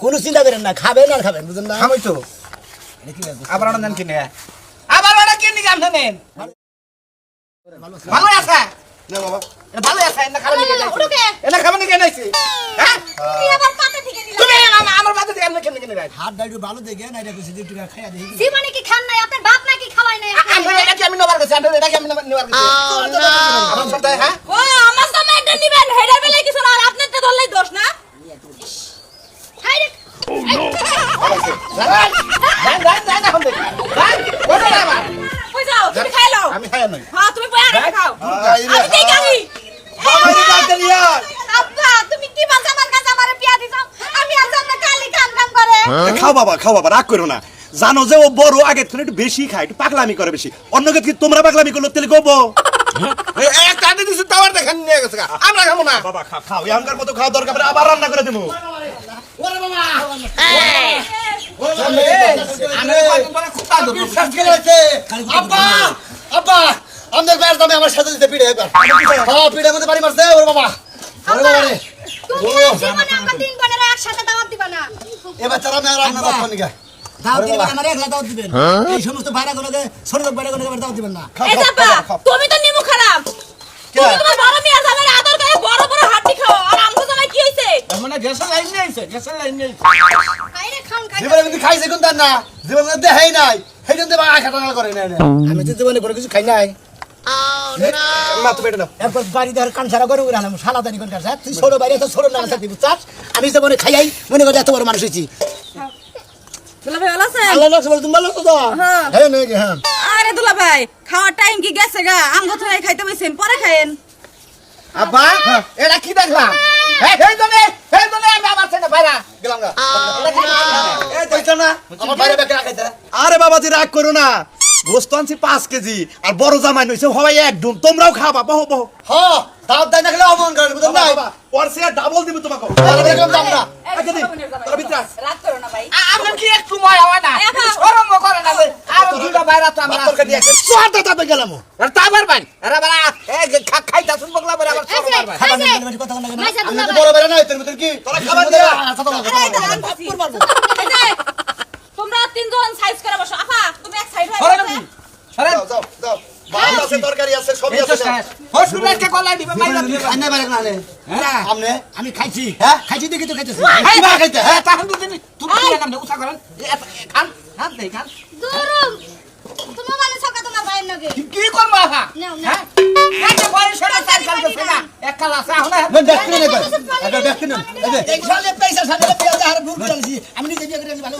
কোনো চিন্তা করেন না, খাবেন আর খাবেন, বুঝলেন না? খামই তো এটা কি ব্যাপার? আবার অনেক কিনে আবার ওটা কিনে গান নেন ভালো আছে না বাবা এটা ভালো আছে না খাবেন কি নাইছে এটা খাবেন কি নাইছে হ্যাঁ তুমি আবার পাতা থেকে দিলা তুমি আমার বাচ্চা থেকে আপনি কিনে গাই হাত ডাইডু ভালো দেখে না, এটা কিছু দুটো খাইয়া দেখি। জীবনে কি খান নাই আপনার বাপ নাকি খাওয়াই নাই এটা কি আমি নবার কাছে এটা কি আমি নবার কাছে আমার সাথে হ্যাঁ ও আমার সামনে এটা নিবেন হেডার বেলা কিছু না আর আপনারটা ধরলেই দোষ না হাই রে কই যাও তুমি খাই লও আমি খাই নাই হ্যাঁ তুমি বয়া রেখে খাও আমি দেই গাড়ি আব্বা তুমি কি বাস আমার কাছে আমারে পিয়া দিছো আমি আজ আমরা কালি কাম কাম করে খাও বাবা রাগ করো না জানো যে ও বড় আগের থেকে একটু বেশি খায় একটু পাগলামি করে বেশি অন্যকে কি তোমরা পাগলামি করলো তেলে গোবো এক কাটে দিছি টাওয়ার দেখেন নিয়ে গেছে আমরা খাবো না বাবা খাও এখনকার মতো খাওয়া দরকার পড়ে আবার রান্না করে দেবো ওরে বাবা আমি কয়েকদিন পরে খুব তাড়াতাড়ি বিশ্বাস করে আছে। আব্বা আব্বা আমাদের বাইরে দামে আমার সাথে দিতে পিড়ে একবার। হ্যাঁ পিড়ের মধ্যে বাড়ি মারছে ওরে বাবা। ওরে বাবা রে। তুমি আর জীবনে আমরা তিন বোনেরা একসাথে দাওয়াত দিবা না এ বাচ্চারা মেয়ে রান্না করতে নিগা। দাওয়াত দিবেন আমার একলা দাওয়াত দিবেন। এই সমস্ত বাইরেগুলোকে ছোট বাইরেগুলোকে দাওয়াত দিবেন না। এই যাবা তুমি তো নিমু খারাপ তুমি তোমার বড় মিয়া জামাই আদর করে বড় বড় হাড্ডি খাও আর আমগো জামাই কি হইছে মানে গ্যাসের লাইন নিয়ে আইছে গ্যাসের লাইন নিয়ে খাইরে খান খাই জীবনে কিন্তু খাইছে কোন তার না। জীবনে দেখাই নাই। সেই জন্য বাবা খাটানা করে না। আমি তো জীবনে কোনো কিছু খাই নাই। মা তো বেটে দাও একবার বাড়ি ধর কান সারা করে উড়ালাম শালা দানি কোন কাছে তুই ছোট বাইরে তো ছোট না থাকবি বুঝছাস আমি জীবনে খাইয়াই মনে করি এত বড় মানুষ হইছি দুলা ভাই ভালো আছেন আল্লাহ রাখছে বলে তুমি ভালো আছো তো হ্যাঁ। হ্যাঁ নাকি হ্যাঁ আরে দুলা ভাই খাওয়ার টাইম কি গেছে গা আমগো তো খাইতে বইছেন পরে খায়েন আব্বা এটা কি দেখলাম এই জন্য আমি আমার ছেলে ভাইরা গেলাম না এই কইছ না আমার বাইরে বেকে রাখাইতে আরে বাবাজি রাগ করো না গোস্ত আনছি 5 কেজি আর বড় জামাই নইছে হবাই একদম তোমরাও খাবা বহু বহু হ্যাঁ দাওয়াত দেয় না খেলে অমন করে বুঝছ না বাবা পরসে ডাবল দিব তোমাকে তাহলে দেখলাম দাম না আগে দিন তোরা ভিতরে আস রাত করো না ভাই আপনি কি একটু ময় হয় না শরম করে না আর দুইটা ভাইরা তো আমরা তোর কাছে একটা সোয়াটা তাতে গেলাম আর তাবার ভাই আরে বাবা এই খাইতা শুন বগলা বলে আবার শরম আর ভাই খাবার নিয়ে কথা লাগে না মাইসা আমি দুলা তো ভাই বড় বেড়া নাই তোর ভিতর কি তোরা খাবার দিয়া তোমরা তিনজন সাইজ করে বসো আপা তুমি এক সাইড হয়ে সরেন বসো। আপনি সরেন যাও ভাত আছে তরকারি আছে সবই এই তো আছে শেষ হসপিটাল কে কলাই দিবে মাইরা দিবে খাই না বাইরে না রে হ্যাঁ আমনে আমি খাইছি হ্যাঁ? খাইছি দেখি তো খাইতেছি কিবা খাইতে হ্যাঁ তাহলে তুমি তুমি কি নাম উঠা করেন খান খান দেই খান দূরম তোমার মানে সকা তোমার ভাইয়ের নগে কি করব আহা নাও, নাও। হ্যাঁ এই যে বয়স হলো চার কাল গেছে না এক কাল আছে এখন দেখতে নেই এটা দেখতে নেই এই যে এই সালে পয়সা সালে বিয়া হার ভুল করেছি আমি নিজে বিয়ে করে ভালো